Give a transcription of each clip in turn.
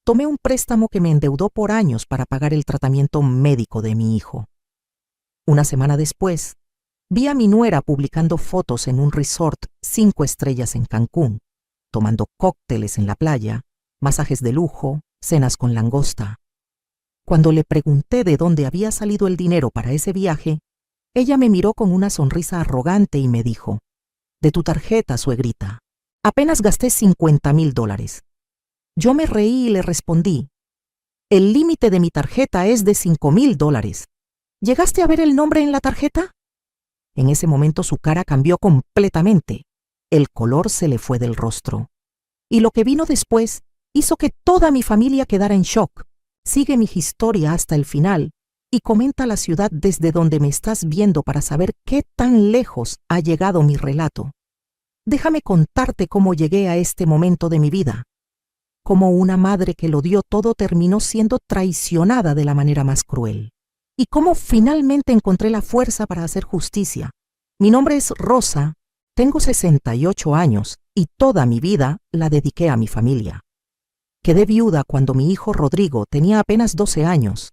tomé un préstamo que me endeudó por años para pagar el tratamiento médico de mi hijo. Una semana después, vi a mi nuera publicando fotos en un resort 5 estrellas en Cancún, tomando cócteles en la playa, masajes de lujo, cenas con langosta. Cuando le pregunté de dónde había salido el dinero para ese viaje, ella me miró con una sonrisa arrogante y me dijo: «De tu tarjeta, suegrita. Apenas gasté $50,000. Yo me reí y le respondí: «El límite de mi tarjeta es de $5,000. ¿Llegaste a ver el nombre en la tarjeta?». En ese momento su cara cambió completamente. El color se le fue del rostro. Y lo que vino después hizo que toda mi familia quedara en shock. Sigue mi historia hasta el final y comenta la ciudad desde donde me estás viendo para saber qué tan lejos ha llegado mi relato. Déjame contarte cómo llegué a este momento de mi vida. Cómo una madre que lo dio todo terminó siendo traicionada de la manera más cruel. Y cómo finalmente encontré la fuerza para hacer justicia. Mi nombre es Rosa, tengo 68 años y toda mi vida la dediqué a mi familia. Quedé viuda cuando mi hijo Rodrigo tenía apenas 12 años.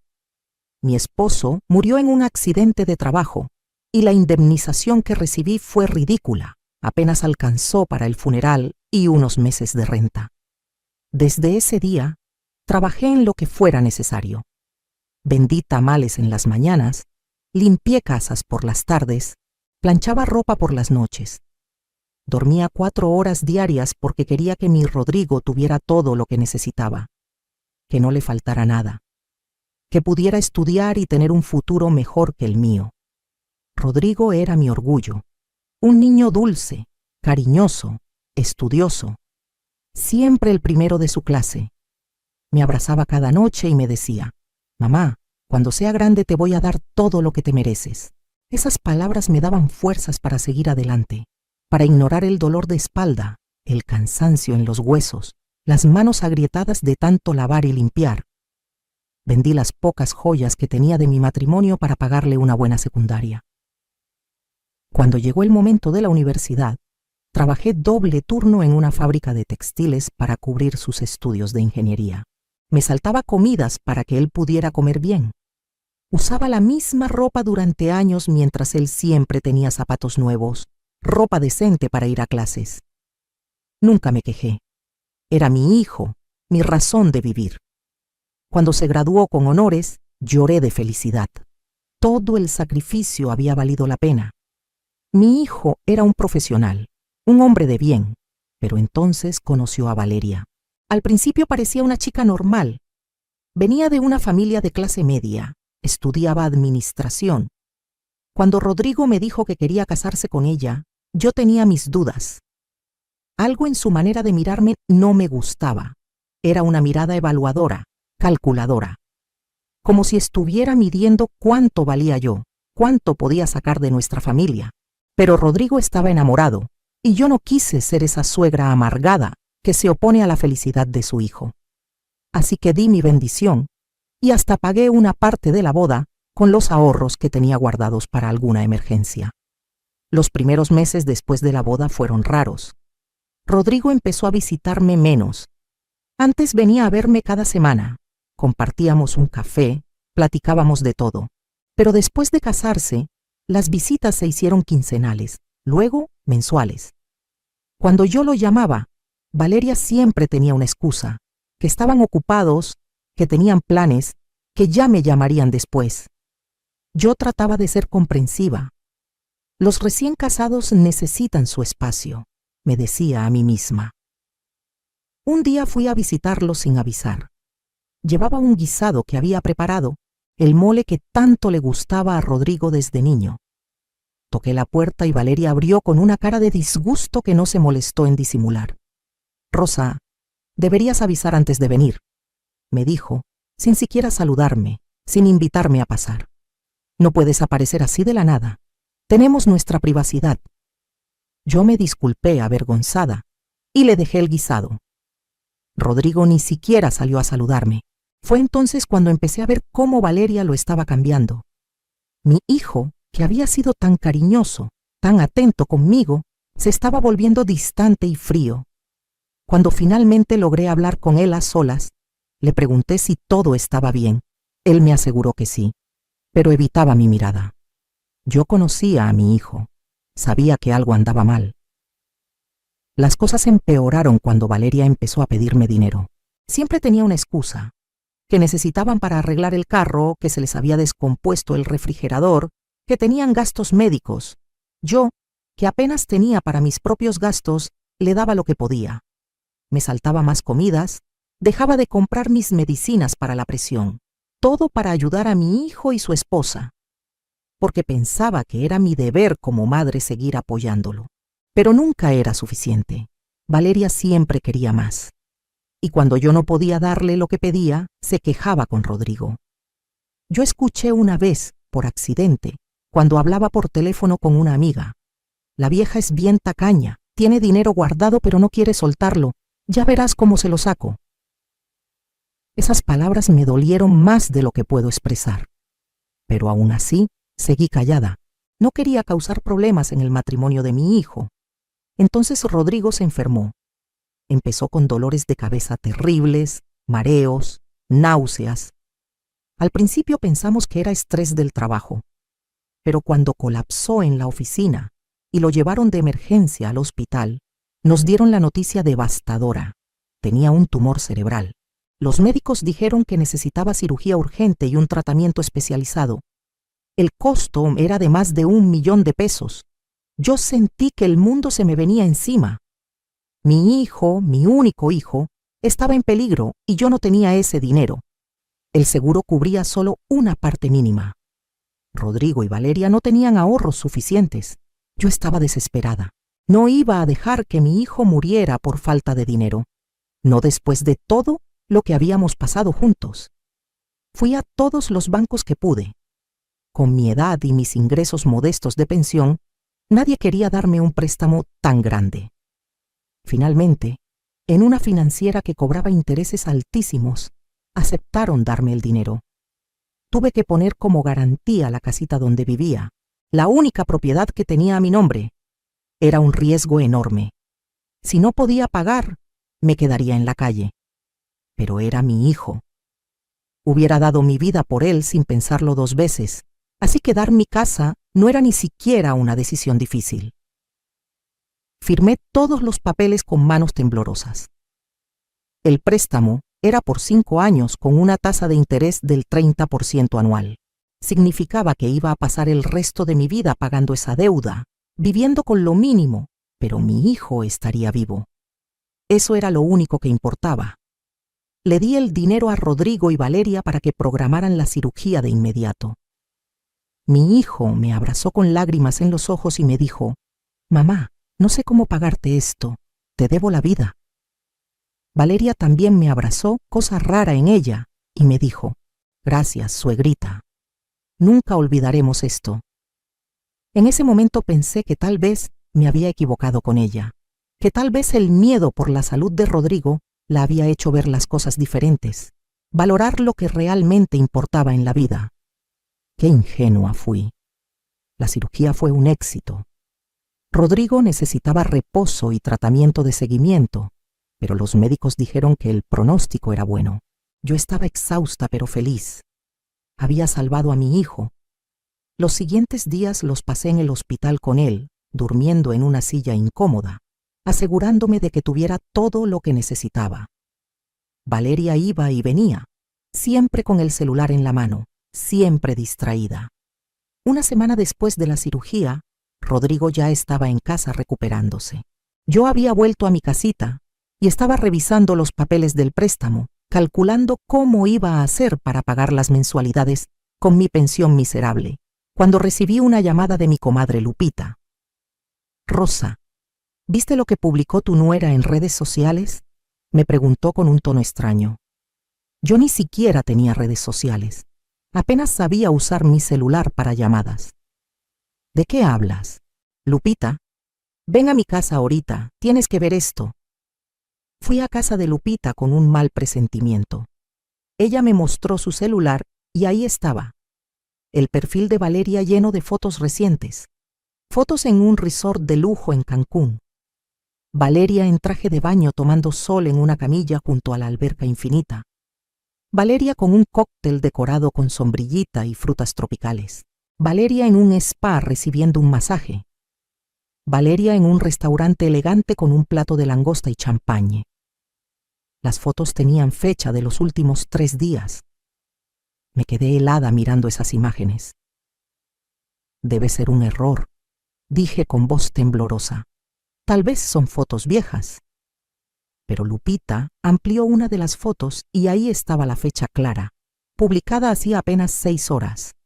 Mi esposo murió en un accidente de trabajo y la indemnización que recibí fue ridícula. Apenas alcanzó para el funeral y unos meses de renta. Desde ese día, trabajé en lo que fuera necesario. Vendí tamales en las mañanas, limpié casas por las tardes, planchaba ropa por las noches. Dormía 4 horas diarias porque quería que mi Rodrigo tuviera todo lo que necesitaba, que no le faltara nada, que pudiera estudiar y tener un futuro mejor que el mío. Rodrigo era mi orgullo, un niño dulce, cariñoso, estudioso, siempre el primero de su clase. Me abrazaba cada noche y me decía: «Mamá, cuando sea grande te voy a dar todo lo que te mereces». Esas palabras me daban fuerzas para seguir adelante, para ignorar el dolor de espalda, el cansancio en los huesos, las manos agrietadas de tanto lavar y limpiar. Vendí las pocas joyas que tenía de mi matrimonio para pagarle una buena secundaria. Cuando llegó el momento de la universidad, trabajé doble turno en una fábrica de textiles para cubrir sus estudios de ingeniería. Me saltaba comidas para que él pudiera comer bien. Usaba la misma ropa durante años mientras él siempre tenía zapatos nuevos, ropa decente para ir a clases. Nunca me quejé. Era mi hijo, mi razón de vivir. Cuando se graduó con honores, lloré de felicidad. Todo el sacrificio había valido la pena. Mi hijo era un profesional, un hombre de bien, pero entonces conoció a Valeria. Al principio parecía una chica normal. Venía de una familia de clase media, estudiaba administración. Cuando Rodrigo me dijo que quería casarse con ella, yo tenía mis dudas. Algo en su manera de mirarme no me gustaba. Era una mirada evaluadora, calculadora. Como si estuviera midiendo cuánto valía yo, cuánto podía sacar de nuestra familia. Pero Rodrigo estaba enamorado, y yo no quise ser esa suegra amargada que se opone a la felicidad de su hijo. Así que di mi bendición, y hasta pagué una parte de la boda con los ahorros que tenía guardados para alguna emergencia. Los primeros meses después de la boda fueron raros. Rodrigo empezó a visitarme menos. Antes venía a verme cada semana, compartíamos un café, platicábamos de todo. Pero después de casarse, las visitas se hicieron quincenales, luego mensuales. Cuando yo lo llamaba, Valeria siempre tenía una excusa, que estaban ocupados, que tenían planes, que ya me llamarían después. Yo trataba de ser comprensiva. Los recién casados necesitan su espacio, me decía a mí misma. Un día fui a visitarlo sin avisar. Llevaba un guisado que había preparado, el mole que tanto le gustaba a Rodrigo desde niño. Toqué la puerta y Valeria abrió con una cara de disgusto que no se molestó en disimular. «Rosa, deberías avisar antes de venir», me dijo, sin siquiera saludarme, sin invitarme a pasar. «No puedes aparecer así de la nada. Tenemos nuestra privacidad». Yo me disculpé avergonzada y le dejé el guisado. Rodrigo ni siquiera salió a saludarme. Fue entonces cuando empecé a ver cómo Valeria lo estaba cambiando. Mi hijo, que había sido tan cariñoso, tan atento conmigo, se estaba volviendo distante y frío. Cuando finalmente logré hablar con él a solas, Le pregunté si todo estaba bien. Él me aseguró que sí, pero evitaba mi mirada. Yo conocía a mi hijo. Sabía que algo andaba mal. Las cosas empeoraron cuando Valeria empezó a pedirme dinero. Siempre tenía una excusa, que necesitaban para arreglar el carro, que se les había descompuesto el refrigerador, que tenían gastos médicos. Yo, que apenas tenía para mis propios gastos, le daba lo que podía. Me saltaba más comidas, dejaba de comprar mis medicinas para la presión, todo para ayudar a mi hijo y su esposa, porque pensaba que era mi deber como madre seguir apoyándolo. Pero nunca era suficiente. Valeria siempre quería más. Y cuando yo no podía darle lo que pedía, se quejaba con Rodrigo. Yo escuché una vez, por accidente, cuando hablaba por teléfono con una amiga. La vieja es bien tacaña, tiene dinero guardado pero no quiere soltarlo. Ya verás cómo se lo saco. Esas palabras me dolieron más de lo que puedo expresar. Pero aún así, seguí callada. No quería causar problemas en el matrimonio de mi hijo. Entonces Rodrigo se enfermó. Empezó con dolores de cabeza terribles, mareos, náuseas. Al principio pensamos que era estrés del trabajo, pero cuando colapsó en la oficina y lo llevaron de emergencia al hospital, nos dieron la noticia devastadora. Tenía un tumor cerebral. Los médicos dijeron que necesitaba cirugía urgente y un tratamiento especializado. El costo era de más de 1 millón de pesos. Yo sentí que el mundo se me venía encima. Mi hijo, mi único hijo, estaba en peligro y yo no tenía ese dinero. El seguro cubría solo una parte mínima. Rodrigo y Valeria no tenían ahorros suficientes. Yo estaba desesperada. No iba a dejar que mi hijo muriera por falta de dinero. No después de todo lo que habíamos pasado juntos. Fui a todos los bancos que pude. Con mi edad y mis ingresos modestos de pensión, nadie quería darme un préstamo tan grande. Finalmente, en una financiera que cobraba intereses altísimos, aceptaron darme el dinero. Tuve que poner como garantía la casita donde vivía, la única propiedad que tenía a mi nombre. Era un riesgo enorme. Si no podía pagar, me quedaría en la calle. Pero era mi hijo. Hubiera dado mi vida por él sin pensarlo 2 veces, así que dar mi casa no era ni siquiera una decisión difícil. Firmé todos los papeles con manos temblorosas. El préstamo era por 5 años con una tasa de interés del 30% anual. Significaba que iba a pasar el resto de mi vida pagando esa deuda, viviendo con lo mínimo, pero mi hijo estaría vivo. Eso era lo único que importaba. Le di el dinero a Rodrigo y Valeria para que programaran la cirugía de inmediato. Mi hijo me abrazó con lágrimas en los ojos y me dijo: «Mamá, no sé cómo pagarte esto, te debo la vida». Valeria también me abrazó, cosa rara en ella, y me dijo: «Gracias, suegrita. Nunca olvidaremos esto». En ese momento pensé que tal vez me había equivocado con ella, que tal vez el miedo por la salud de Rodrigo la había hecho ver las cosas diferentes, valorar lo que realmente importaba en la vida. Qué ingenua fui. La cirugía fue un éxito. Rodrigo necesitaba reposo y tratamiento de seguimiento, pero los médicos dijeron que el pronóstico era bueno. Yo estaba exhausta pero feliz. Había salvado a mi hijo. Los siguientes días los pasé en el hospital con él, durmiendo en una silla incómoda, asegurándome de que tuviera todo lo que necesitaba. Valeria iba y venía, siempre con el celular en la mano, siempre distraída. Una semana después de la cirugía, Rodrigo ya estaba en casa recuperándose. Yo había vuelto a mi casita y estaba revisando los papeles del préstamo, calculando cómo iba a hacer para pagar las mensualidades con mi pensión miserable, cuando recibí una llamada de mi comadre Lupita. «Rosa, ¿viste lo que publicó tu nuera en redes sociales?», me preguntó con un tono extraño. Yo ni siquiera tenía redes sociales. Apenas sabía usar mi celular para llamadas. «¿De qué hablas?» «Lupita, ven a mi casa ahorita, tienes que ver esto». Fui a casa de Lupita con un mal presentimiento. Ella me mostró su celular y ahí estaba. El perfil de Valeria lleno de fotos recientes. Fotos en un resort de lujo en Cancún. Valeria en traje de baño tomando sol en una camilla junto a la alberca infinita. Valeria con un cóctel decorado con sombrillita y frutas tropicales. Valeria en un spa recibiendo un masaje. Valeria en un restaurante elegante con un plato de langosta y champagne. Las fotos tenían fecha de los últimos 3 días. Me quedé helada mirando esas imágenes. Debe ser un error, dije con voz temblorosa. Tal vez son fotos viejas. Pero Lupita amplió una de las fotos y ahí estaba la fecha clara, publicada hacía apenas 6 horas.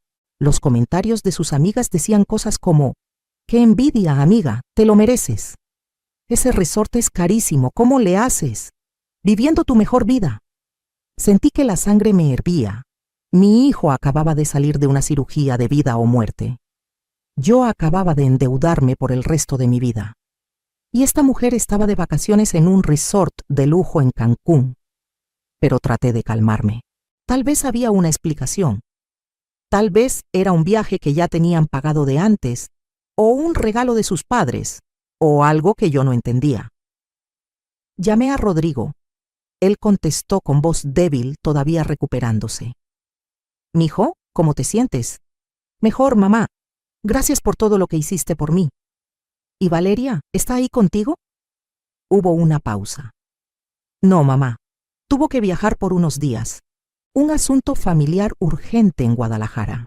Los comentarios de sus amigas decían cosas como: ¡qué envidia, amiga! ¡Te lo mereces! Ese resorte es carísimo, ¿cómo le haces? Viviendo tu mejor vida. Sentí que la sangre me hervía. Mi hijo acababa de salir de una cirugía de vida o muerte. Yo acababa de endeudarme por el resto de mi vida. Y esta mujer estaba de vacaciones en un resort de lujo en Cancún. Pero traté de calmarme. Tal vez había una explicación. Tal vez era un viaje que ya tenían pagado de antes, o un regalo de sus padres, o algo que yo no entendía. Llamé a Rodrigo. Él contestó con voz débil, todavía recuperándose. «Mijo, ¿cómo te sientes?» «Mejor, mamá. Gracias por todo lo que hiciste por mí». «¿Y Valeria, está ahí contigo?» Hubo una pausa. «No, mamá. Tuvo que viajar por unos días. Un asunto familiar urgente en Guadalajara».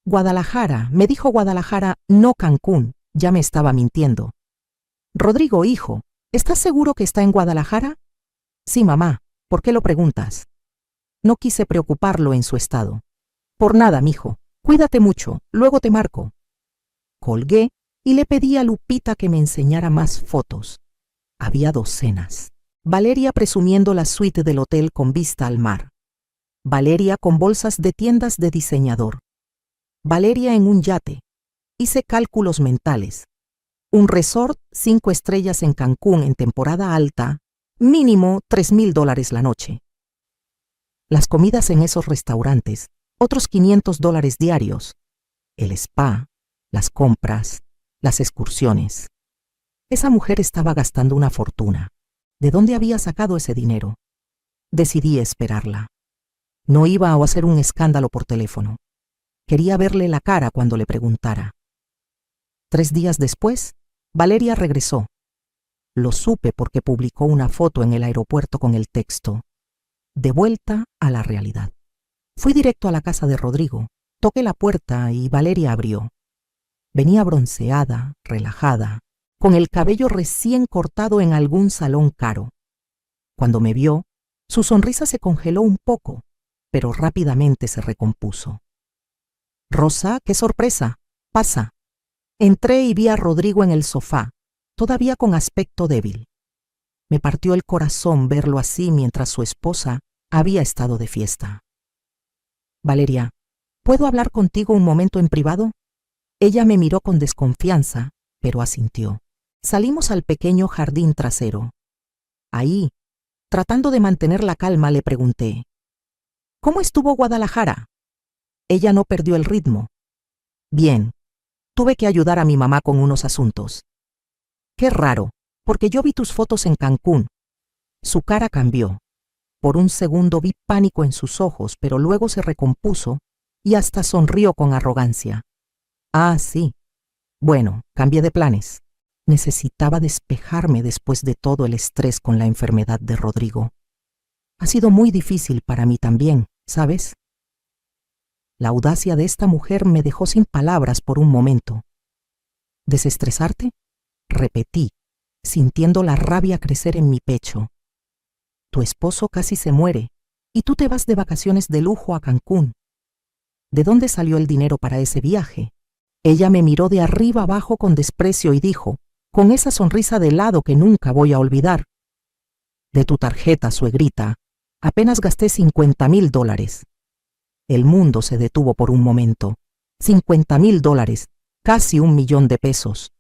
«Guadalajara», me dijo Guadalajara, no Cancún. Ya me estaba mintiendo. «Rodrigo, hijo, ¿estás seguro que está en Guadalajara?» «Sí, mamá. ¿Por qué lo preguntas?» No quise preocuparlo en su estado. «Por nada, mijo. Cuídate mucho. Luego te marco». Colgué y le pedí a Lupita que me enseñara más fotos. Había docenas. Valeria presumiendo la suite del hotel con vista al mar. Valeria con bolsas de tiendas de diseñador. Valeria en un yate. Hice cálculos mentales. Un resort 5 estrellas en Cancún en temporada alta, mínimo $3,000 la noche. Las comidas en esos restaurantes, otros $500 diarios. El spa, las compras, las excursiones. Esa mujer estaba gastando una fortuna. ¿De dónde había sacado ese dinero? Decidí esperarla. No iba a hacer un escándalo por teléfono. Quería verle la cara cuando le preguntara. 3 días después, Valeria regresó. Lo supe porque publicó una foto en el aeropuerto con el texto: «De vuelta a la realidad». Fui directo a la casa de Rodrigo, toqué la puerta y Valeria abrió. Venía bronceada, relajada, con el cabello recién cortado en algún salón caro. Cuando me vio, su sonrisa se congeló un poco, pero rápidamente se recompuso. «Rosa, qué sorpresa. Pasa». Entré y vi a Rodrigo en el sofá, todavía con aspecto débil. Me partió el corazón verlo así mientras su esposa había estado de fiesta. «Valeria, ¿puedo hablar contigo un momento en privado?» Ella me miró con desconfianza, pero asintió. Salimos al pequeño jardín trasero. Ahí, tratando de mantener la calma, le pregunté: «¿Cómo estuvo Guadalajara?» Ella no perdió el ritmo. «Bien, tuve que ayudar a mi mamá con unos asuntos». «Qué raro, porque yo vi tus fotos en Cancún». Su cara cambió. Por un segundo vi pánico en sus ojos, pero luego se recompuso y hasta sonrió con arrogancia. «Ah, sí. Bueno, cambié de planes. Necesitaba despejarme después de todo el estrés con la enfermedad de Rodrigo. Ha sido muy difícil para mí también, ¿sabes?» La audacia de esta mujer me dejó sin palabras por un momento. «¿Desestresarte?», repetí, sintiendo la rabia crecer en mi pecho. «Tu esposo casi se muere y tú te vas de vacaciones de lujo a Cancún. ¿De dónde salió el dinero para ese viaje?». Ella me miró de arriba abajo con desprecio y dijo, con esa sonrisa de helado que nunca voy a olvidar: «De tu tarjeta, suegrita. Apenas gasté $50,000. El mundo se detuvo por un momento. $50,000, casi $1,000,000.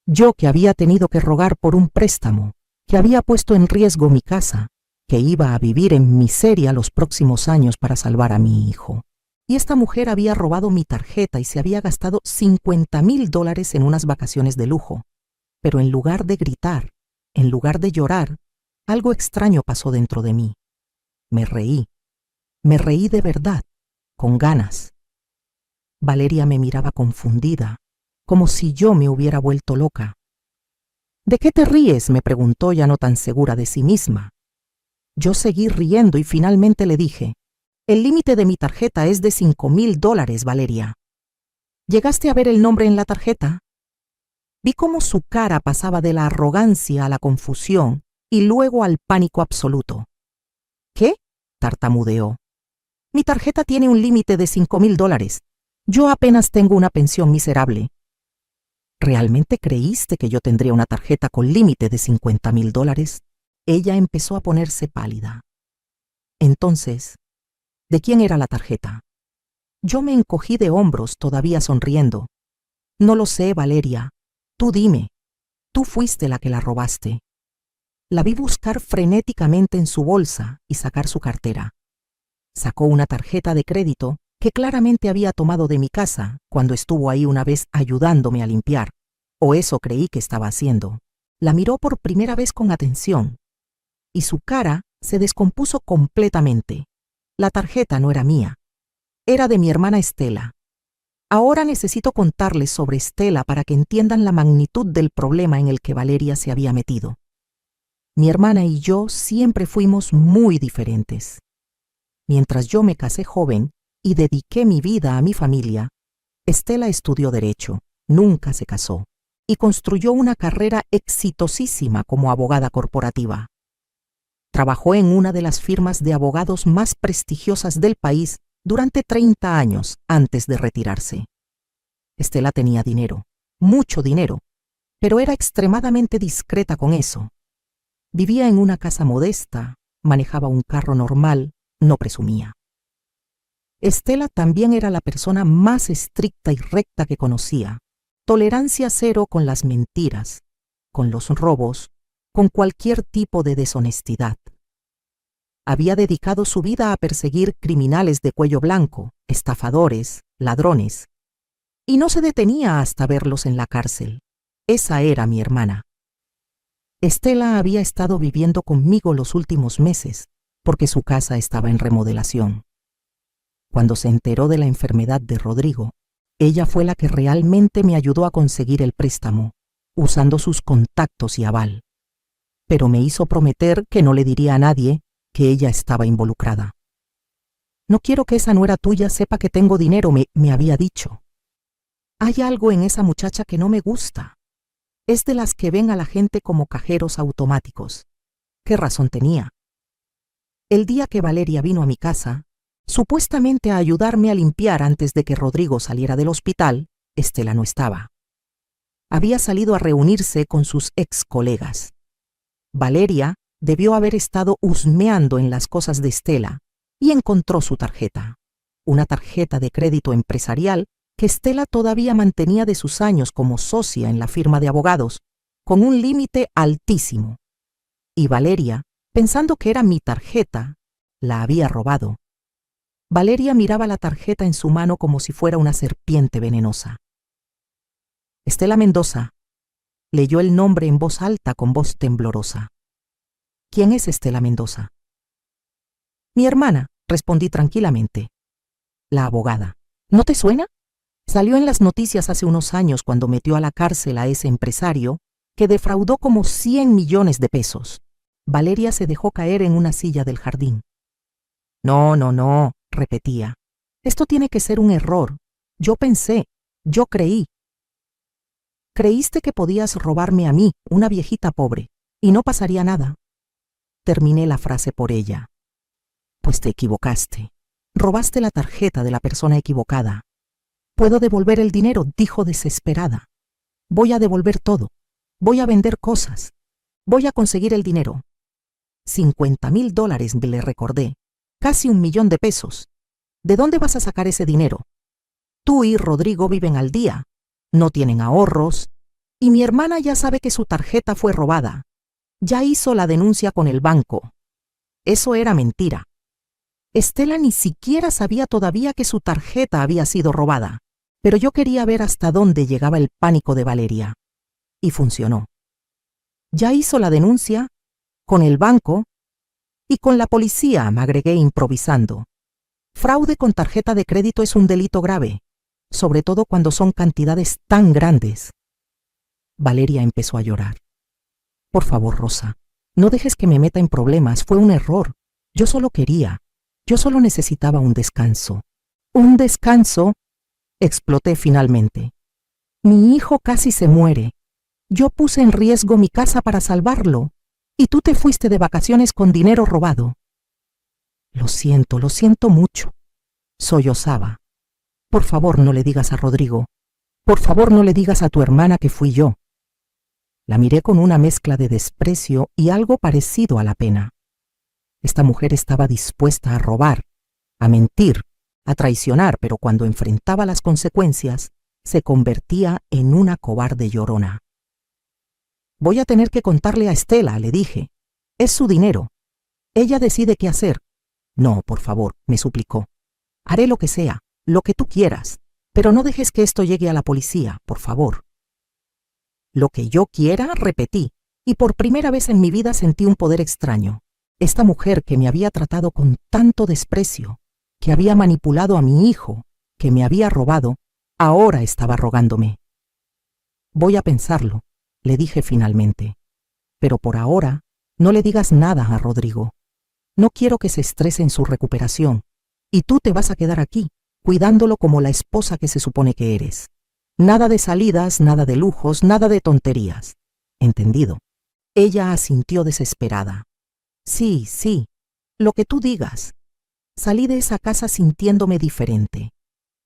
Yo que había tenido que rogar por un préstamo, que había puesto en riesgo mi casa, que iba a vivir en miseria los próximos años para salvar a mi hijo. Y esta mujer había robado mi tarjeta y se había gastado $50,000 en unas vacaciones de lujo. Pero en lugar de gritar, en lugar de llorar, algo extraño pasó dentro de mí. Me reí. Me reí de verdad, con ganas. Valeria me miraba confundida, como si yo me hubiera vuelto loca. ¿De qué te ríes?, me preguntó, ya no tan segura de sí misma. Yo seguí riendo y finalmente le dije: el límite de mi tarjeta es de $5,000, Valeria. ¿Llegaste a ver el nombre en la tarjeta? Vi cómo su cara pasaba de la arrogancia a la confusión y luego al pánico absoluto. ¿Qué?, tartamudeó. Mi tarjeta tiene un límite de $5,000. Yo apenas tengo una pensión miserable. ¿Realmente creíste que yo tendría una tarjeta con límite de $50,000? Ella empezó a ponerse pálida. Entonces, ¿de quién era la tarjeta? Yo me encogí de hombros, todavía sonriendo. No lo sé, Valeria. Tú dime. Tú fuiste la que la robaste. La vi buscar frenéticamente en su bolsa y sacar su cartera. Sacó una tarjeta de crédito que claramente había tomado de mi casa cuando estuvo ahí una vez ayudándome a limpiar, o eso creí que estaba haciendo. La miró por primera vez con atención, y su cara se descompuso completamente. La tarjeta no era mía, era de mi hermana Estela. Ahora necesito contarles sobre Estela para que entiendan la magnitud del problema en el que Valeria se había metido. Mi hermana y yo siempre fuimos muy diferentes. Mientras yo me casé joven y dediqué mi vida a mi familia, Estela estudió Derecho, nunca se casó, y construyó una carrera exitosísima como abogada corporativa. Trabajó en una de las firmas de abogados más prestigiosas del país durante 30 años antes de retirarse. Estela tenía dinero, mucho dinero, pero era extremadamente discreta con eso. Vivía en una casa modesta, manejaba un carro normal, no presumía. Estela también era la persona más estricta y recta que conocía. Tolerancia cero con las mentiras, con los robos, con cualquier tipo de deshonestidad. Había dedicado su vida a perseguir criminales de cuello blanco, estafadores, ladrones, y no se detenía hasta verlos en la cárcel. Esa era mi hermana. Estela había estado viviendo conmigo los últimos meses porque su casa estaba en remodelación. Cuando se enteró de la enfermedad de Rodrigo, ella fue la que realmente me ayudó a conseguir el préstamo, usando sus contactos y aval. Pero me hizo prometer que no le diría a nadie que ella estaba involucrada. No quiero que esa nuera tuya sepa que tengo dinero, me había dicho. Hay algo en esa muchacha que no me gusta. Es de las que ven a la gente como cajeros automáticos. ¿Qué razón tenía? El día que Valeria vino a mi casa, supuestamente a ayudarme a limpiar antes de que Rodrigo saliera del hospital, Estela no estaba. Había salido a reunirse con sus ex colegas. Valeria debió haber estado husmeando en las cosas de Estela y encontró su tarjeta, una tarjeta de crédito empresarial que Estela todavía mantenía de sus años como socia en la firma de abogados, con un límite altísimo. Y Valeria, pensando que era mi tarjeta, la había robado. Valeria miraba la tarjeta en su mano como si fuera una serpiente venenosa. Estela Mendoza. Leyó el nombre en voz alta con voz temblorosa. ¿Quién es Estela Mendoza? Mi hermana, respondí tranquilamente. La abogada. ¿No te suena? Salió en las noticias hace unos años cuando metió a la cárcel a ese empresario que defraudó como 100 millones de pesos. Valeria se dejó caer en una silla del jardín. No, repetía. Esto tiene que ser un error. Yo pensé, yo creí. Creíste que podías robarme a mí, una viejita pobre, y no pasaría nada. Terminé la frase por ella. Pues te equivocaste. Robaste la tarjeta de la persona equivocada. Puedo devolver el dinero, dijo desesperada. Voy a devolver todo. Voy a vender cosas. Voy a conseguir el dinero. $50,000, le recordé. Casi 1,000,000 de pesos. ¿De dónde vas a sacar ese dinero? Tú y Rodrigo viven al día. No tienen ahorros. Y mi hermana ya sabe que su tarjeta fue robada. Ya hizo la denuncia con el banco. Eso era mentira. Estela ni siquiera sabía todavía que su tarjeta había sido robada, pero yo quería ver hasta dónde llegaba el pánico de Valeria. Y funcionó. Ya hizo la denuncia con el banco. Y con la policía, me agregué improvisando. Fraude con tarjeta de crédito es un delito grave, sobre todo cuando son cantidades tan grandes. Valeria empezó a llorar. Por favor, Rosa, no dejes que me meta en problemas, fue un error. Yo solo necesitaba un descanso. ¿Un descanso? Exploté finalmente. Mi hijo casi se muere. Yo puse en riesgo mi casa para salvarlo, y tú te fuiste de vacaciones con dinero robado. Lo siento mucho. Sollozaba. Por favor, no le digas a Rodrigo. Por favor, no le digas a tu hermana que fui yo. La miré con una mezcla de desprecio y algo parecido a la pena. Esta mujer estaba dispuesta a robar, a mentir, a traicionar, pero cuando enfrentaba las consecuencias, se convertía en una cobarde llorona. Voy a tener que contarle a Estela, le dije. Es su dinero. Ella decide qué hacer. No, por favor, me suplicó. Haré lo que sea, lo que tú quieras, pero no dejes que esto llegue a la policía, por favor. Lo que yo quiera, repetí, y por primera vez en mi vida sentí un poder extraño. Esta mujer que me había tratado con tanto desprecio, que había manipulado a mi hijo, que me había robado, ahora estaba rogándome. Voy a pensarlo, le dije finalmente. Pero por ahora, no le digas nada a Rodrigo. No quiero que se estrese en su recuperación, y tú te vas a quedar aquí, cuidándolo como la esposa que se supone que eres. Nada de salidas, nada de lujos, nada de tonterías. ¿Entendido? Ella asintió desesperada. Sí, lo que tú digas. Salí de esa casa sintiéndome diferente.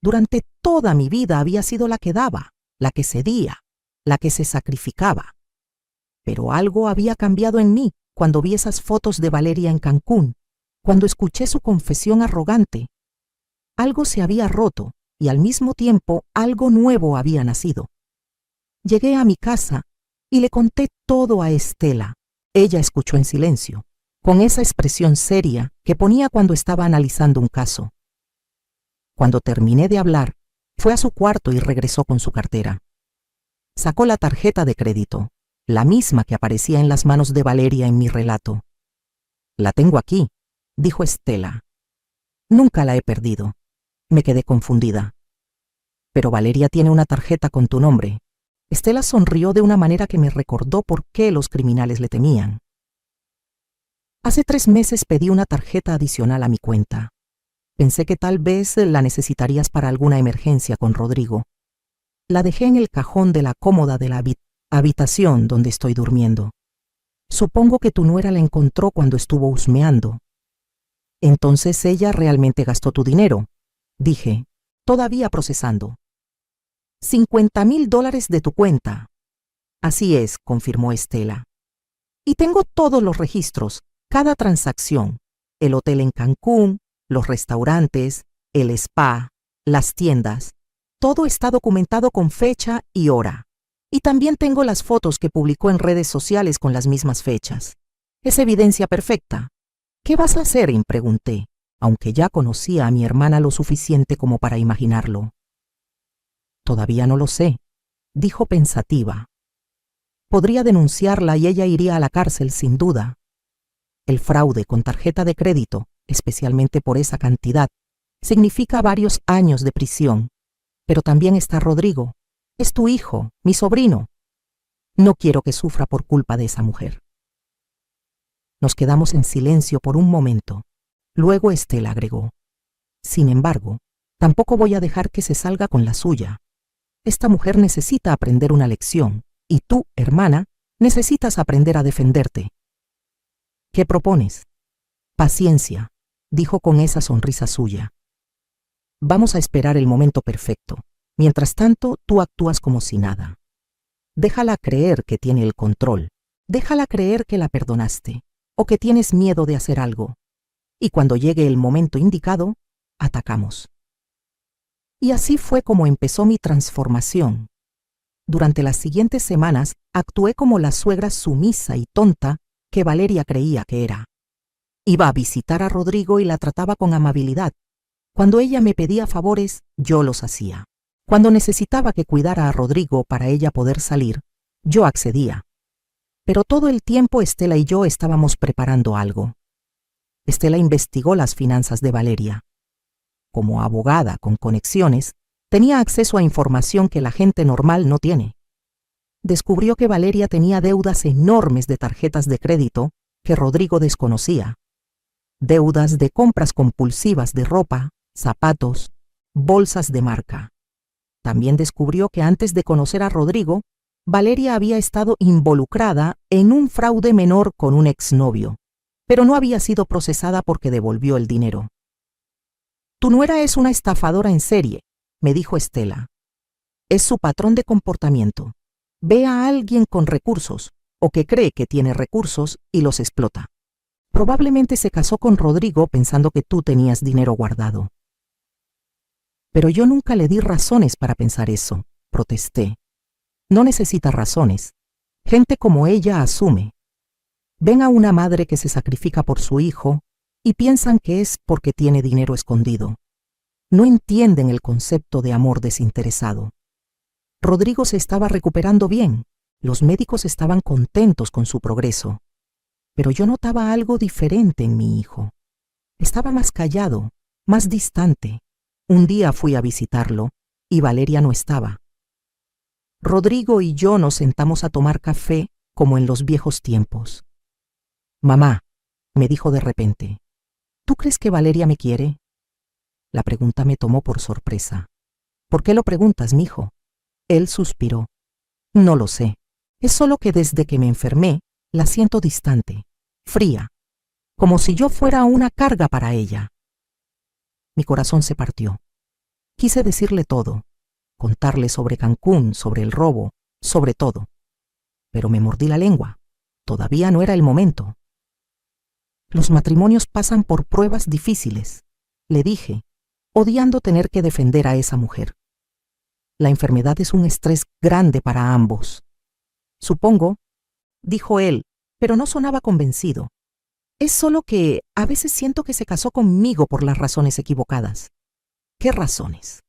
Durante toda mi vida había sido la que daba, la que cedía, la que se sacrificaba. Pero algo había cambiado en mí cuando vi esas fotos de Valeria en Cancún, cuando escuché su confesión arrogante. Algo se había roto y al mismo tiempo algo nuevo había nacido. Llegué a mi casa y le conté todo a Estela. Ella escuchó en silencio, con esa expresión seria que ponía cuando estaba analizando un caso. Cuando terminé de hablar, fue a su cuarto y regresó con su cartera. Sacó la tarjeta de crédito, la misma que aparecía en las manos de Valeria en mi relato. La tengo aquí, dijo Estela. Nunca la he perdido. Me quedé confundida. Pero Valeria tiene una tarjeta con tu nombre. Estela sonrió de una manera que me recordó por qué los criminales le temían. Hace 3 meses pedí una tarjeta adicional a mi cuenta. Pensé que tal vez la necesitarías para alguna emergencia con Rodrigo. La dejé en el cajón de la cómoda de la habitación donde estoy durmiendo. Supongo que tu nuera la encontró cuando estuvo husmeando. Entonces ella realmente gastó tu dinero, dije, todavía procesando. $50,000 de tu cuenta. Así es, confirmó Estela. Y tengo todos los registros, cada transacción, el hotel en Cancún, los restaurantes, el spa, las tiendas. Todo está documentado con fecha y hora. Y también tengo las fotos que publicó en redes sociales con las mismas fechas. Es evidencia perfecta. ¿Qué vas a hacer?, pregunté, aunque ya conocía a mi hermana lo suficiente como para imaginarlo. Todavía no lo sé, dijo pensativa. Podría denunciarla y ella iría a la cárcel sin duda. El fraude con tarjeta de crédito, especialmente por esa cantidad, significa varios años de prisión. Pero también está Rodrigo. Es tu hijo, mi sobrino. No quiero que sufra por culpa de esa mujer. Nos quedamos en silencio por un momento. Luego Estela agregó. Sin embargo, tampoco voy a dejar que se salga con la suya. Esta mujer necesita aprender una lección, y tú, hermana, necesitas aprender a defenderte. ¿Qué propones? Paciencia, dijo con esa sonrisa suya. Vamos a esperar el momento perfecto. Mientras tanto, tú actúas como si nada. Déjala creer que tiene el control. Déjala creer que la perdonaste, o que tienes miedo de hacer algo. Y cuando llegue el momento indicado, atacamos. Y así fue como empezó mi transformación. Durante las siguientes semanas actué como la suegra sumisa y tonta que Valeria creía que era. Iba a visitar a Rodrigo y la trataba con amabilidad. Cuando ella me pedía favores, yo los hacía. Cuando necesitaba que cuidara a Rodrigo para ella poder salir, yo accedía. Pero todo el tiempo Estela y yo estábamos preparando algo. Estela investigó las finanzas de Valeria. Como abogada con conexiones, tenía acceso a información que la gente normal no tiene. Descubrió que Valeria tenía deudas enormes de tarjetas de crédito que Rodrigo desconocía. Deudas de compras compulsivas de ropa, zapatos, bolsas de marca. También descubrió que antes de conocer a Rodrigo, Valeria había estado involucrada en un fraude menor con un exnovio, pero no había sido procesada porque devolvió el dinero. «Tu nuera es una estafadora en serie», me dijo Estela. «Es su patrón de comportamiento. Ve a alguien con recursos, o que cree que tiene recursos, y los explota. Probablemente se casó con Rodrigo pensando que tú tenías dinero guardado». «Pero yo nunca le di razones para pensar eso», protesté. «No necesita razones. Gente como ella asume. Ven a una madre que se sacrifica por su hijo y piensan que es porque tiene dinero escondido. No entienden el concepto de amor desinteresado. Rodrigo se estaba recuperando bien. Los médicos estaban contentos con su progreso. Pero yo notaba algo diferente en mi hijo. Estaba más callado, más distante. Un día fui a visitarlo y Valeria no estaba. Rodrigo y yo nos sentamos a tomar café como en los viejos tiempos. «Mamá», me dijo de repente, «¿tú crees que Valeria me quiere?» La pregunta me tomó por sorpresa. «¿Por qué lo preguntas, mijo?» Él suspiró. «No lo sé. Es solo que desde que me enfermé, la siento distante, fría, como si yo fuera una carga para ella». Mi corazón se partió. Quise decirle todo, contarle sobre Cancún, sobre el robo, sobre todo. Pero me mordí la lengua. Todavía no era el momento. «Los matrimonios pasan por pruebas difíciles», le dije, odiando tener que defender a esa mujer. «La enfermedad es un estrés grande para ambos». «Supongo», dijo él, pero no sonaba convencido. «Es solo que a veces siento que se casó conmigo por las razones equivocadas». «¿Qué razones?»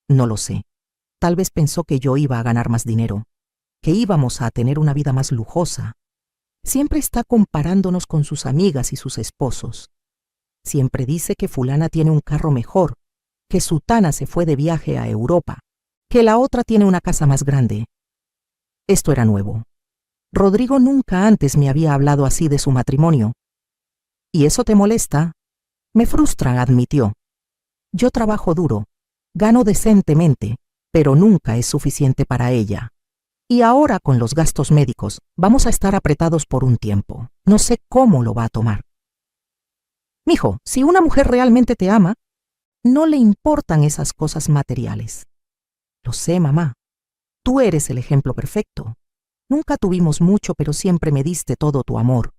«No lo sé. Tal vez pensó que yo iba a ganar más dinero, que íbamos a tener una vida más lujosa. Siempre está comparándonos con sus amigas y sus esposos. Siempre dice que fulana tiene un carro mejor, que sutana se fue de viaje a Europa, que la otra tiene una casa más grande». Esto era nuevo. Rodrigo nunca antes me había hablado así de su matrimonio. «¿Y eso te molesta?» «Me frustra», admitió. «Yo trabajo duro, gano decentemente, pero nunca es suficiente para ella. Y ahora con los gastos médicos vamos a estar apretados por un tiempo. No sé cómo lo va a tomar». «Mijo, si una mujer realmente te ama, no le importan esas cosas materiales». «Lo sé, mamá. Tú eres el ejemplo perfecto. Nunca tuvimos mucho, pero siempre me diste todo tu amor».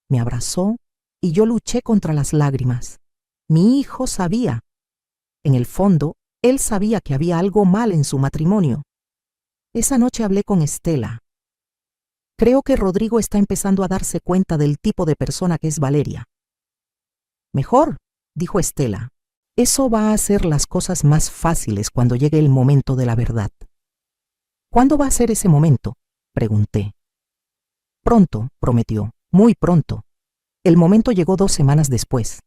Me abrazó y yo luché contra las lágrimas. Mi hijo sabía. En el fondo, él sabía que había algo mal en su matrimonio. Esa noche hablé con Estela. «Creo que Rodrigo está empezando a darse cuenta del tipo de persona que es Valeria». «Mejor», dijo Estela. «Eso va a hacer las cosas más fáciles cuando llegue el momento de la verdad». «¿Cuándo va a ser ese momento?», pregunté. «Pronto», prometió, «muy pronto». El momento llegó 2 semanas después.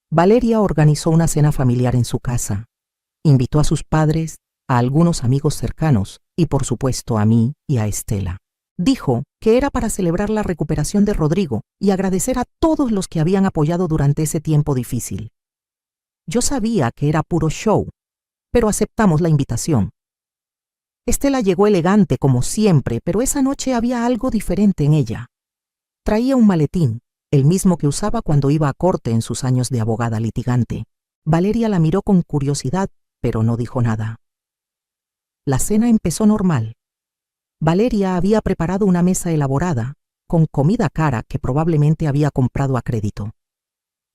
Valeria organizó una cena familiar en su casa. Invitó a sus padres, a algunos amigos cercanos y, por supuesto, a mí y a Estela. Dijo que era para celebrar la recuperación de Rodrigo y agradecer a todos los que habían apoyado durante ese tiempo difícil. Yo sabía que era puro show, pero aceptamos la invitación. Estela llegó elegante como siempre, pero esa noche había algo diferente en ella. Traía un maletín, el mismo que usaba cuando iba a corte en sus años de abogada litigante. Valeria la miró con curiosidad, pero no dijo nada. La cena empezó normal. Valeria había preparado una mesa elaborada, con comida cara que probablemente había comprado a crédito.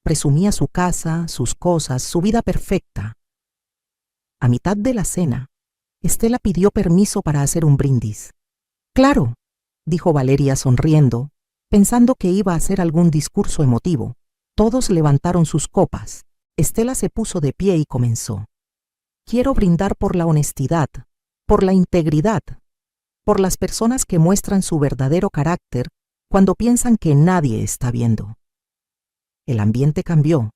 Presumía su casa, sus cosas, su vida perfecta. A mitad de la cena, Estela pidió permiso para hacer un brindis. «Claro», dijo Valeria sonriendo, pensando que iba a hacer algún discurso emotivo. Todos levantaron sus copas. Estela se puso de pie y comenzó. «Quiero brindar por la honestidad, por la integridad, por las personas que muestran su verdadero carácter cuando piensan que nadie está viendo. El ambiente cambió.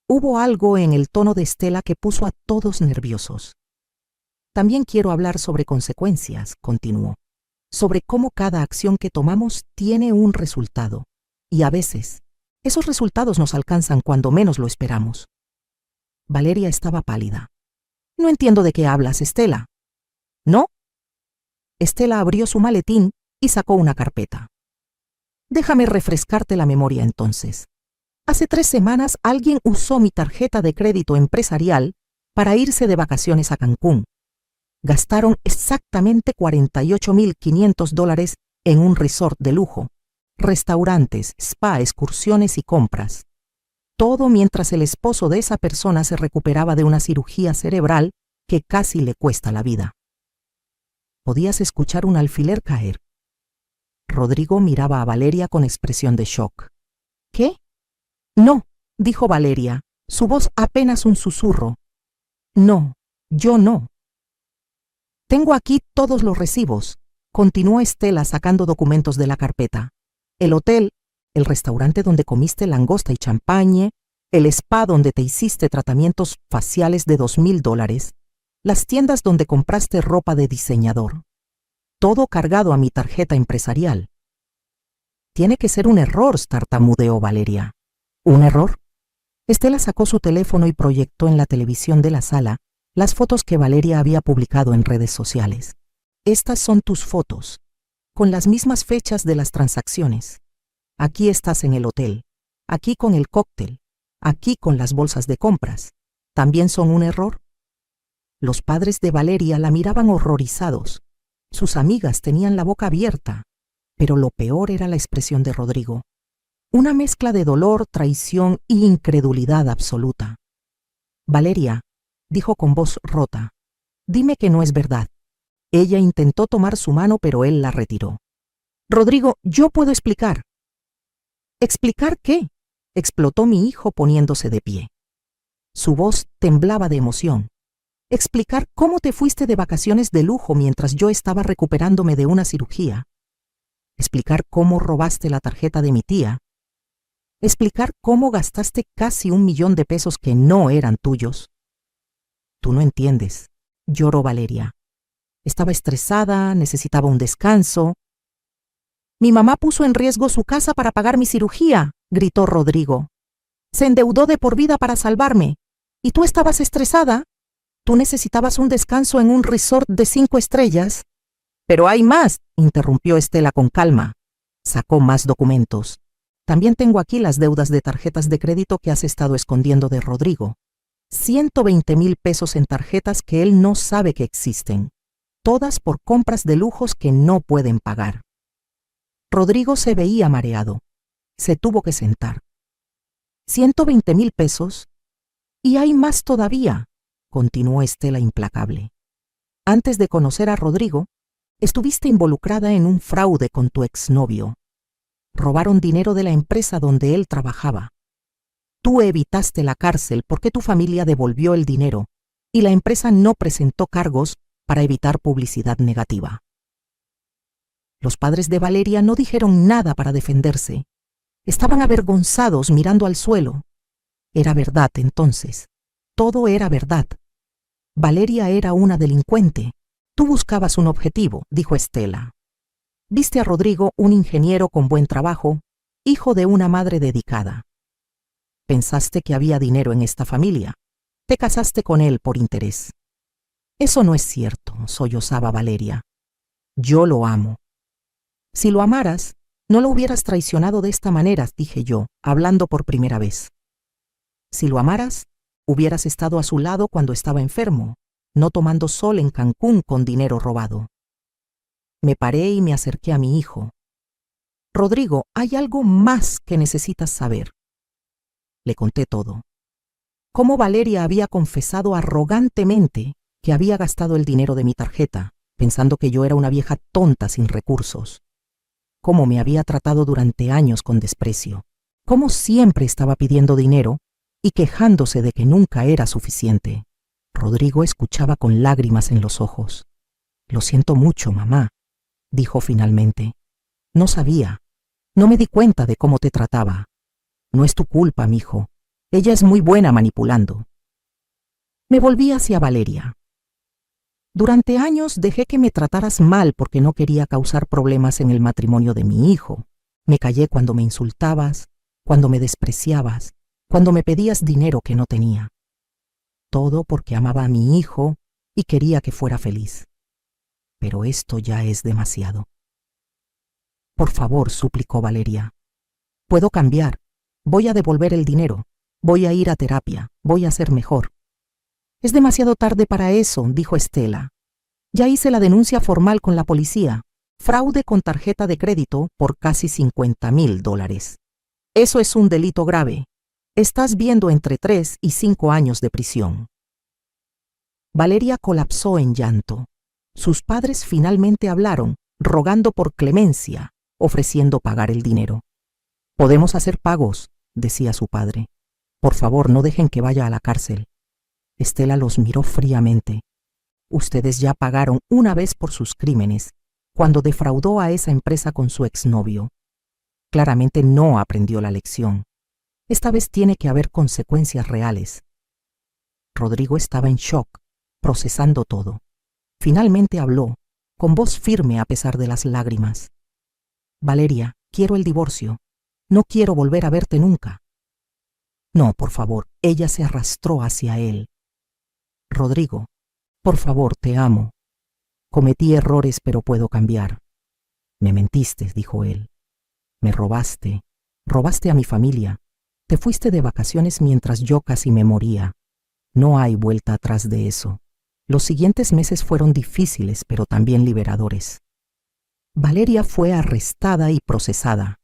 Hubo algo en el tono de Estela que puso a todos nerviosos. También quiero hablar sobre consecuencias, continuó, sobre cómo cada acción que tomamos tiene un resultado, y a veces esos resultados nos alcanzan cuando menos lo esperamos. Valeria estaba pálida. No entiendo de qué hablas, Estela. ¿No? Estela abrió su maletín y sacó una carpeta. Déjame refrescarte la memoria entonces. Hace 3 semanas alguien usó mi tarjeta de crédito empresarial para irse de vacaciones a Cancún. Gastaron exactamente $48,500 en un resort de lujo, restaurantes, spa, excursiones y compras. Todo mientras el esposo de esa persona se recuperaba de una cirugía cerebral que casi le cuesta la vida. Podías escuchar un alfiler caer. Rodrigo miraba a Valeria con expresión de shock. ¿Qué? No, dijo Valeria, su voz apenas un susurro. No, yo no. Tengo aquí todos los recibos, continuó Estela sacando documentos de la carpeta. El hotel, el restaurante donde comiste langosta y champagne, el spa donde te hiciste tratamientos faciales de $2,000, las tiendas donde compraste ropa de diseñador. Todo cargado a mi tarjeta empresarial. Tiene que ser un error, tartamudeó Valeria. ¿Un error? Estela sacó su teléfono y proyectó en la televisión de la sala las fotos que Valeria había publicado en redes sociales. Estas son tus fotos, con las mismas fechas de las transacciones. Aquí estás en el hotel, aquí con el cóctel, aquí con las bolsas de compras. ¿También son un error? Los padres de Valeria la miraban horrorizados. Sus amigas tenían la boca abierta, pero lo peor era la expresión de Rodrigo. Una mezcla de dolor, traición y incredulidad absoluta. Valeria, dijo con voz rota, dime que no es verdad. Ella intentó tomar su mano, pero él la retiró. Rodrigo, yo puedo explicar. ¿Explicar qué? Explotó mi hijo poniéndose de pie. Su voz temblaba de emoción. Explicar cómo te fuiste de vacaciones de lujo mientras yo estaba recuperándome de una cirugía. Explicar cómo robaste la tarjeta de mi tía. Explicar cómo gastaste casi $1,000,000 que no eran tuyos. Tú no entiendes, lloró Valeria. Estaba estresada, necesitaba un descanso. Mi mamá puso en riesgo su casa para pagar mi cirugía, gritó Rodrigo. Se endeudó de por vida para salvarme. ¿Y tú estabas estresada? ¿Tú necesitabas un descanso en un resort de 5 estrellas? Pero hay más, interrumpió Estela con calma. Sacó más documentos. También tengo aquí las deudas de tarjetas de crédito que has estado escondiendo de Rodrigo. $120,000 en tarjetas que él no sabe que existen. Todas por compras de lujos que no pueden pagar. Rodrigo se veía mareado. Se tuvo que sentar. $120,000. Y hay más todavía, continuó Estela implacable. Antes de conocer a Rodrigo, estuviste involucrada en un fraude con tu exnovio. Robaron dinero de la empresa donde él trabajaba. Tú evitaste la cárcel porque tu familia devolvió el dinero y la empresa no presentó cargos para evitar publicidad negativa. Los padres de Valeria no dijeron nada para defenderse. Estaban avergonzados mirando al suelo. Era verdad entonces. Todo era verdad. Valeria era una delincuente. Tú buscabas un objetivo, dijo Estela. Viste a Rodrigo, un ingeniero con buen trabajo, hijo de una madre dedicada. Pensaste que había dinero en esta familia. Te casaste con él por interés. Eso no es cierto, sollozaba Valeria. Yo lo amo. Si lo amaras, no lo hubieras traicionado de esta manera, dije yo, hablando por primera vez. Si lo amaras, hubieras estado a su lado cuando estaba enfermo, no tomando sol en Cancún con dinero robado. Me paré y me acerqué a mi hijo. Rodrigo, hay algo más que necesitas saber. Le conté todo. Cómo Valeria había confesado arrogantemente que había gastado el dinero de mi tarjeta, pensando que yo era una vieja tonta sin recursos. Cómo me había tratado durante años con desprecio. Cómo siempre estaba pidiendo dinero y quejándose de que nunca era suficiente. Rodrigo escuchaba con lágrimas en los ojos. Lo siento mucho, mamá, dijo finalmente. No sabía. No me di cuenta de cómo te trataba. No es tu culpa, mijo. Ella es muy buena manipulando. Me volví hacia Valeria. Durante años dejé que me trataras mal porque no quería causar problemas en el matrimonio de mi hijo. Me callé cuando me insultabas, cuando me despreciabas, cuando me pedías dinero que no tenía. Todo porque amaba a mi hijo y quería que fuera feliz. Pero esto ya es demasiado. Por favor, suplicó Valeria. Puedo cambiar. Voy a devolver el dinero. Voy a ir a terapia. Voy a ser mejor. Es demasiado tarde para eso, dijo Estela. Ya hice la denuncia formal con la policía. Fraude con tarjeta de crédito por casi $50,000. Eso es un delito grave. Estás viendo entre 3 y 5 años de prisión. Valeria colapsó en llanto. Sus padres finalmente hablaron, rogando por clemencia, ofreciendo pagar el dinero. Podemos hacer pagos, decía su padre. Por favor, no dejen que vaya a la cárcel. Estela los miró fríamente. Ustedes ya pagaron una vez por sus crímenes, cuando defraudó a esa empresa con su exnovio. Claramente no aprendió la lección. Esta vez tiene que haber consecuencias reales. Rodrigo estaba en shock, procesando todo. Finalmente habló, con voz firme a pesar de las lágrimas. Valeria, quiero el divorcio. No quiero volver a verte nunca. No, por favor. Ella se arrastró hacia él. Rodrigo, por favor, te amo. Cometí errores, pero puedo cambiar. Me mentiste, dijo él. Me robaste. Robaste a mi familia. Te fuiste de vacaciones mientras yo casi me moría. No hay vuelta atrás de eso. Los siguientes meses fueron difíciles, pero también liberadores. Valeria fue arrestada y procesada.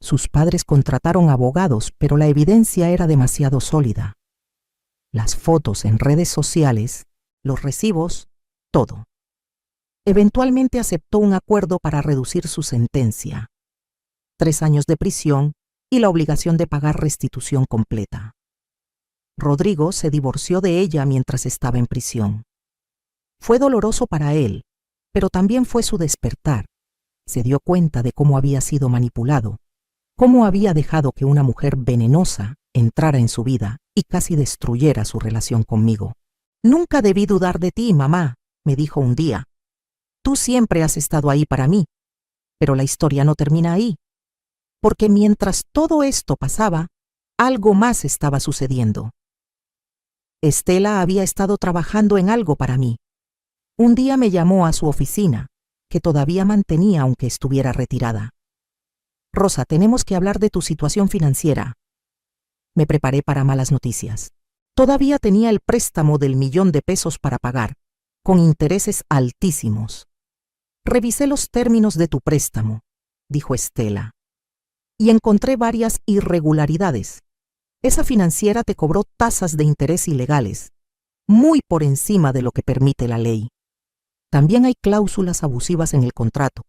Sus padres contrataron abogados, pero la evidencia era demasiado sólida. Las fotos en redes sociales, los recibos, todo. Eventualmente aceptó un acuerdo para reducir su sentencia. 3 años de prisión y la obligación de pagar restitución completa. Rodrigo se divorció de ella mientras estaba en prisión. Fue doloroso para él, pero también fue su despertar. Se dio cuenta de cómo había sido manipulado, cómo había dejado que una mujer venenosa entrara en su vida y casi destruyera su relación conmigo. Nunca debí dudar de ti, mamá, me dijo un día. Tú siempre has estado ahí para mí, pero la historia no termina ahí. Porque mientras todo esto pasaba, algo más estaba sucediendo. Estela había estado trabajando en algo para mí. Un día me llamó a su oficina, que todavía mantenía aunque estuviera retirada. Rosa, tenemos que hablar de tu situación financiera. Me preparé para malas noticias. Todavía tenía el préstamo del $1,000,000 para pagar, con intereses altísimos. Revisé los términos de tu préstamo, dijo Estela, y encontré varias irregularidades. Esa financiera te cobró tasas de interés ilegales, muy por encima de lo que permite la ley. También hay cláusulas abusivas en el contrato.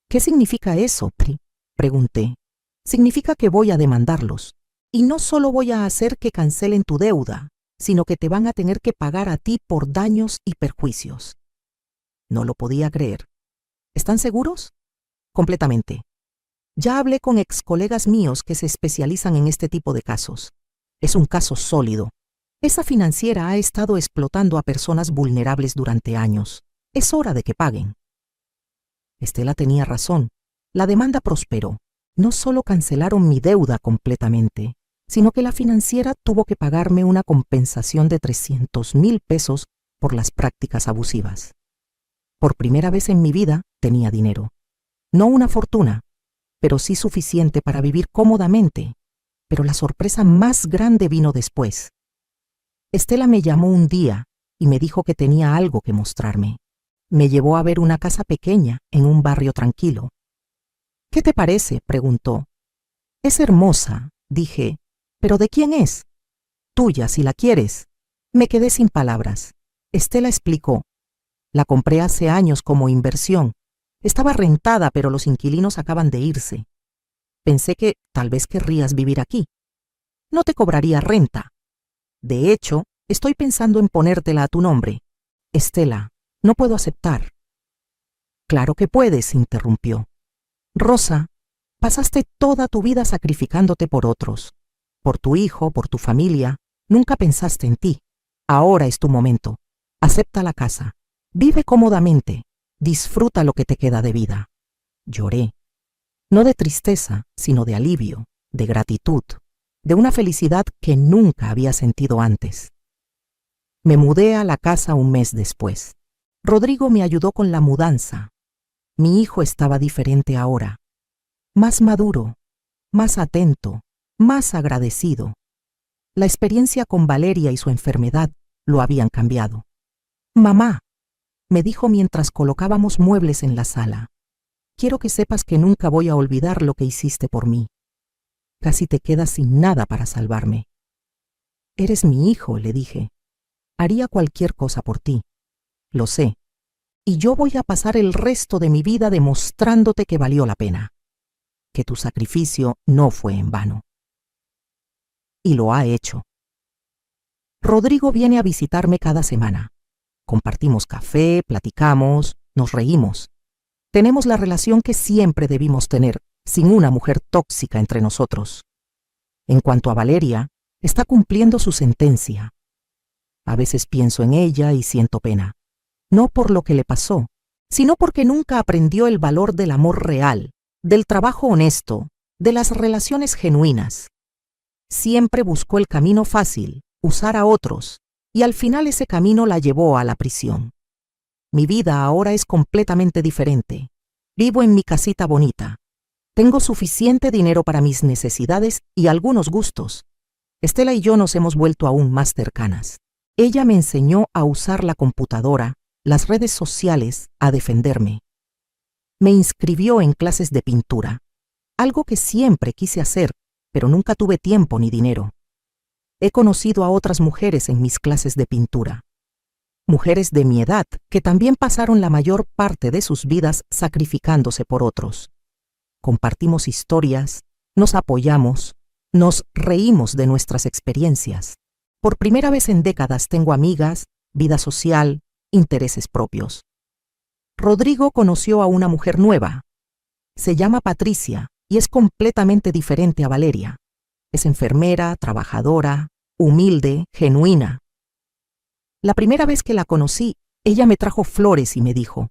¿Qué significa eso, Pri? Pregunté. Significa que voy a demandarlos. Y no solo voy a hacer que cancelen tu deuda, sino que te van a tener que pagar a ti por daños y perjuicios. No lo podía creer. ¿Están seguros? Completamente. Ya hablé con ex colegas míos que se especializan en este tipo de casos. Es un caso sólido. Esa financiera ha estado explotando a personas vulnerables durante años. Es hora de que paguen. Estela tenía razón. La demanda prosperó. No solo cancelaron mi deuda completamente, sino que la financiera tuvo que pagarme una compensación de $300,000 por las prácticas abusivas. Por primera vez en mi vida tenía dinero. No una fortuna, pero sí suficiente para vivir cómodamente. Pero la sorpresa más grande vino después. Estela me llamó un día y me dijo que tenía algo que mostrarme. Me llevó a ver una casa pequeña en un barrio tranquilo. ¿Qué te parece?, preguntó. Es hermosa, dije. ¿Pero de quién es? Tuya, si la quieres. Me quedé sin palabras. Estela explicó. La compré hace años como inversión. Estaba rentada, pero los inquilinos acaban de irse. Pensé que tal vez querrías vivir aquí. No te cobraría renta. De hecho, estoy pensando en ponértela a tu nombre. Estela, no puedo aceptar. Claro que puedes, interrumpió. Rosa, Pasaste toda tu vida sacrificándote por otros, por tu hijo, por tu familia. Nunca pensaste en ti. Ahora es tu momento. Acepta la casa. Vive cómodamente. Disfruta lo que te queda de vida. Lloré. No de tristeza, sino de alivio, de gratitud, de una felicidad que nunca había sentido antes. Me mudé a la casa un mes después. Rodrigo me ayudó con la mudanza. Mi hijo estaba diferente ahora. Más maduro, más atento, más agradecido. La experiencia con Valeria y su enfermedad lo habían cambiado. Mamá, me dijo mientras colocábamos muebles en la sala, quiero que sepas que nunca voy a olvidar lo que hiciste por mí. Casi te quedas sin nada para salvarme. Eres mi hijo, le dije. Haría cualquier cosa por ti. Lo sé. Y yo voy a pasar el resto de mi vida demostrándote que valió la pena, que tu sacrificio no fue en vano. Y lo ha hecho. Rodrigo viene a visitarme cada semana. Compartimos café, platicamos, nos reímos. Tenemos la relación que siempre debimos tener, sin una mujer tóxica entre nosotros. En cuanto a Valeria, está cumpliendo su sentencia. A veces pienso en ella y siento pena. No por lo que le pasó, sino porque nunca aprendió el valor del amor real, del trabajo honesto, de las relaciones genuinas. Siempre buscó el camino fácil, usar a otros, y al final ese camino la llevó a la prisión. Mi vida ahora es completamente diferente. Vivo en mi casita bonita. Tengo suficiente dinero para mis necesidades y algunos gustos. Estela y yo nos hemos vuelto aún más cercanas. Ella me enseñó a usar la computadora, las redes sociales, a defenderme. Me inscribió en clases de pintura, algo que siempre quise hacer, pero nunca tuve tiempo ni dinero. He conocido a otras mujeres en mis clases de pintura. Mujeres de mi edad que también pasaron la mayor parte de sus vidas sacrificándose por otros. Compartimos historias, nos apoyamos, nos reímos de nuestras experiencias. Por primera vez en décadas tengo amigas, vida social, intereses propios. Rodrigo conoció a una mujer nueva. Se llama Patricia y es completamente diferente a Valeria. Es enfermera, trabajadora, humilde, genuina. La primera vez que la conocí, ella me trajo flores y me dijo: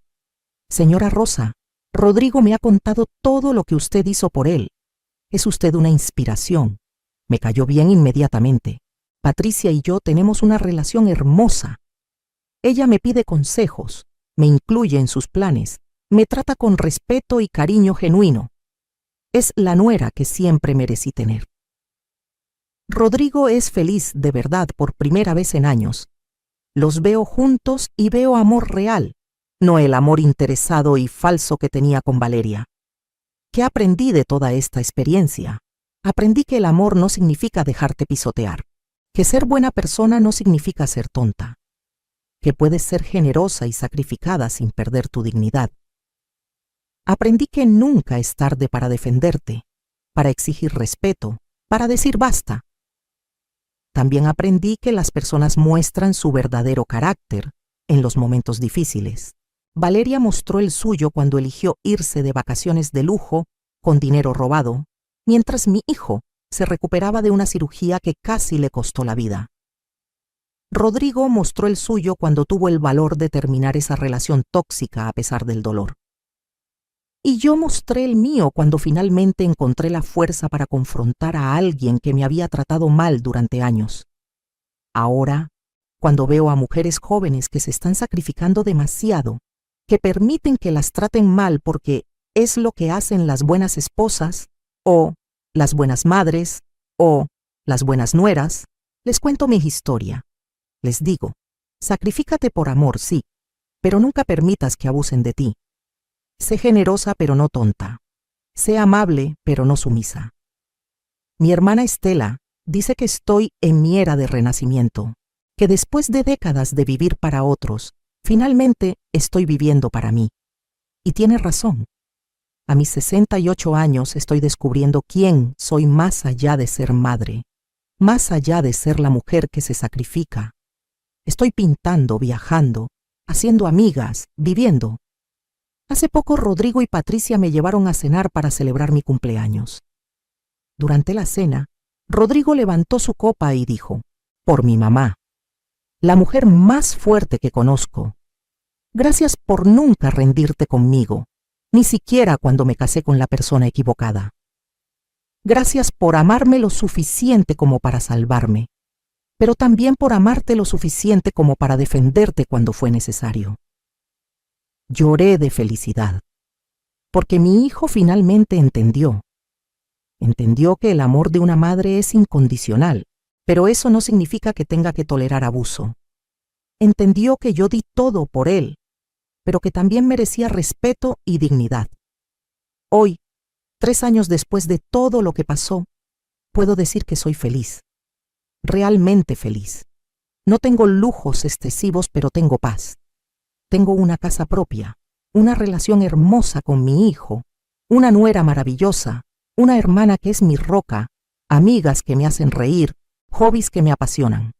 «Señora Rosa, Rodrigo me ha contado todo lo que usted hizo por él. Es usted una inspiración». Me cayó bien inmediatamente. Patricia y yo tenemos una relación hermosa. Ella me pide consejos, me incluye en sus planes, me trata con respeto y cariño genuino. Es la nuera que siempre merecí tener. Rodrigo es feliz de verdad por primera vez en años. Los veo juntos y veo amor real, no el amor interesado y falso que tenía con Valeria. ¿Qué aprendí de toda esta experiencia? Aprendí que el amor no significa dejarte pisotear, que ser buena persona no significa ser tonta, que puedes ser generosa y sacrificada sin perder tu dignidad. Aprendí que nunca es tarde para defenderte, para exigir respeto, para decir basta. También aprendí que las personas muestran su verdadero carácter en los momentos difíciles. Valeria mostró el suyo cuando eligió irse de vacaciones de lujo con dinero robado, mientras mi hijo se recuperaba de una cirugía que casi le costó la vida. Rodrigo mostró el suyo cuando tuvo el valor de terminar esa relación tóxica a pesar del dolor. Y yo mostré el mío cuando finalmente encontré la fuerza para confrontar a alguien que me había tratado mal durante años. Ahora, cuando veo a mujeres jóvenes que se están sacrificando demasiado, que permiten que las traten mal porque es lo que hacen las buenas esposas, o las buenas madres, o las buenas nueras, les cuento mi historia. Les digo, sacrifícate por amor, sí, pero nunca permitas que abusen de ti. Sé generosa pero no tonta. Sé amable pero no sumisa. Mi hermana Estela dice que estoy en mi era de renacimiento, que después de décadas de vivir para otros, finalmente estoy viviendo para mí. Y tiene razón. A mis 68 años estoy descubriendo quién soy más allá de ser madre, más allá de ser la mujer que se sacrifica. Estoy pintando, viajando, haciendo amigas, viviendo. Hace poco Rodrigo y Patricia me llevaron a cenar para celebrar mi cumpleaños. Durante la cena, Rodrigo levantó su copa y dijo: «Por mi mamá, la mujer más fuerte que conozco. Gracias por nunca rendirte conmigo, ni siquiera cuando me casé con la persona equivocada. Gracias por amarme lo suficiente como para salvarme, pero también por amarte lo suficiente como para defenderte cuando fue necesario». Lloré de felicidad, porque mi hijo finalmente entendió. Entendió que el amor de una madre es incondicional, pero eso no significa que tenga que tolerar abuso. Entendió que yo di todo por él, pero que también merecía respeto y dignidad. Hoy, 3 años después de todo lo que pasó, puedo decir que soy feliz, realmente feliz. No tengo lujos excesivos, pero tengo paz. Tengo una casa propia, una relación hermosa con mi hijo, una nuera maravillosa, una hermana que es mi roca, amigas que me hacen reír, hobbies que me apasionan.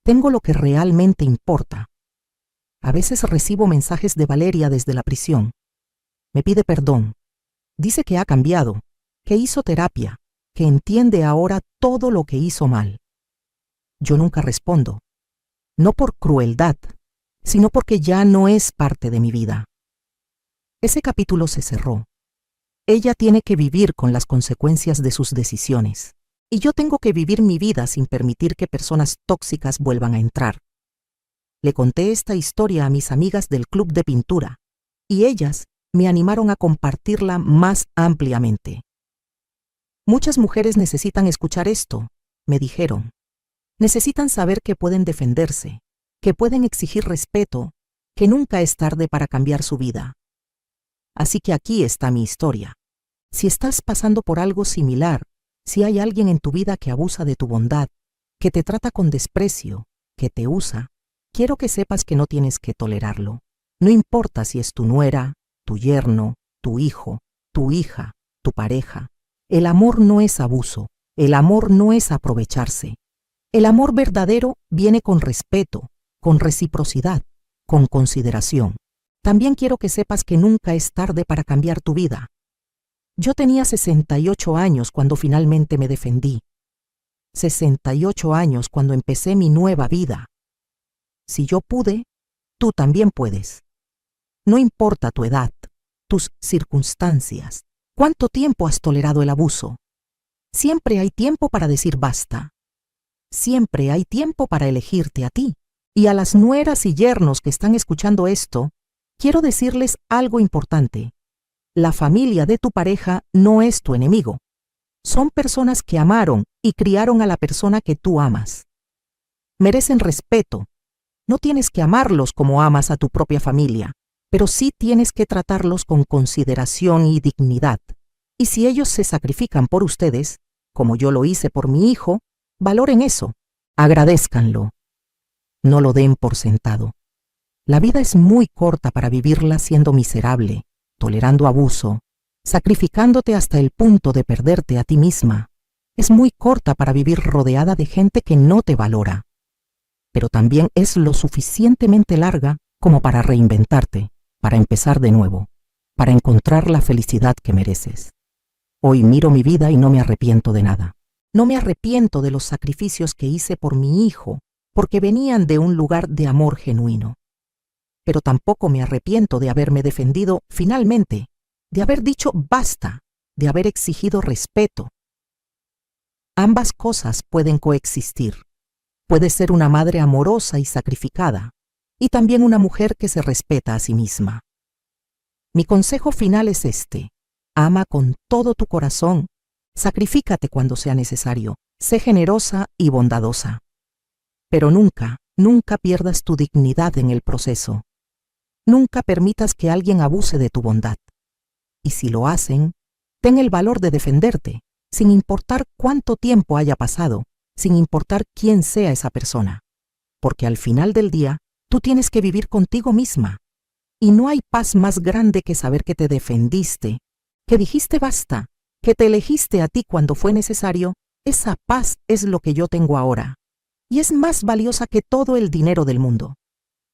Tengo lo que realmente importa. A veces recibo mensajes de Valeria desde la prisión. Me pide perdón. Dice que ha cambiado, que hizo terapia, que entiende ahora todo lo que hizo mal. Yo nunca respondo, no por crueldad, sino porque ya no es parte de mi vida. Ese capítulo se cerró. Ella tiene que vivir con las consecuencias de sus decisiones, y yo tengo que vivir mi vida sin permitir que personas tóxicas vuelvan a entrar. Le conté esta historia a mis amigas del club de pintura, y ellas me animaron a compartirla más ampliamente. Muchas mujeres necesitan escuchar esto, me dijeron. Necesitan saber que pueden defenderse, que pueden exigir respeto, que nunca es tarde para cambiar su vida. Así que aquí está mi historia. Si estás pasando por algo similar, si hay alguien en tu vida que abusa de tu bondad, que te trata con desprecio, que te usa, quiero que sepas que no tienes que tolerarlo. No importa si es tu nuera, tu yerno, tu hijo, tu hija, tu pareja. El amor no es abuso, el amor no es aprovecharse. El amor verdadero viene con respeto, con reciprocidad, con consideración. También quiero que sepas que nunca es tarde para cambiar tu vida. Yo tenía 68 años cuando finalmente me defendí. 68 años cuando empecé mi nueva vida. Si yo pude, tú también puedes. No importa tu edad, tus circunstancias, cuánto tiempo has tolerado el abuso. Siempre hay tiempo para decir basta. Siempre hay tiempo para elegirte a ti. Y a las nueras y yernos que están escuchando esto, quiero decirles algo importante. La familia de tu pareja no es tu enemigo. Son personas que amaron y criaron a la persona que tú amas. Merecen respeto. No tienes que amarlos como amas a tu propia familia, pero sí tienes que tratarlos con consideración y dignidad. Y si ellos se sacrifican por ustedes, como yo lo hice por mi hijo, valoren eso, agradézcanlo. No lo den por sentado. La vida es muy corta para vivirla siendo miserable, tolerando abuso, sacrificándote hasta el punto de perderte a ti misma. Es muy corta para vivir rodeada de gente que no te valora. Pero también es lo suficientemente larga como para reinventarte, para empezar de nuevo, para encontrar la felicidad que mereces. Hoy miro mi vida y no me arrepiento de nada. No me arrepiento de los sacrificios que hice por mi hijo, porque venían de un lugar de amor genuino. Pero tampoco me arrepiento de haberme defendido finalmente, de haber dicho basta, de haber exigido respeto. Ambas cosas pueden coexistir. Puedes ser una madre amorosa y sacrificada, y también una mujer que se respeta a sí misma. Mi consejo final es este: ama con todo tu corazón, sacrifícate cuando sea necesario, sé generosa y bondadosa. Pero nunca, nunca pierdas tu dignidad en el proceso. Nunca permitas que alguien abuse de tu bondad. Y si lo hacen, ten el valor de defenderte, sin importar cuánto tiempo haya pasado, sin importar quién sea esa persona. Porque al final del día, tú tienes que vivir contigo misma. Y no hay paz más grande que saber que te defendiste, que dijiste basta, que te elegiste a ti cuando fue necesario. Esa paz es lo que yo tengo ahora. Y es más valiosa que todo el dinero del mundo.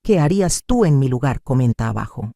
¿Qué harías tú en mi lugar? Comenta abajo.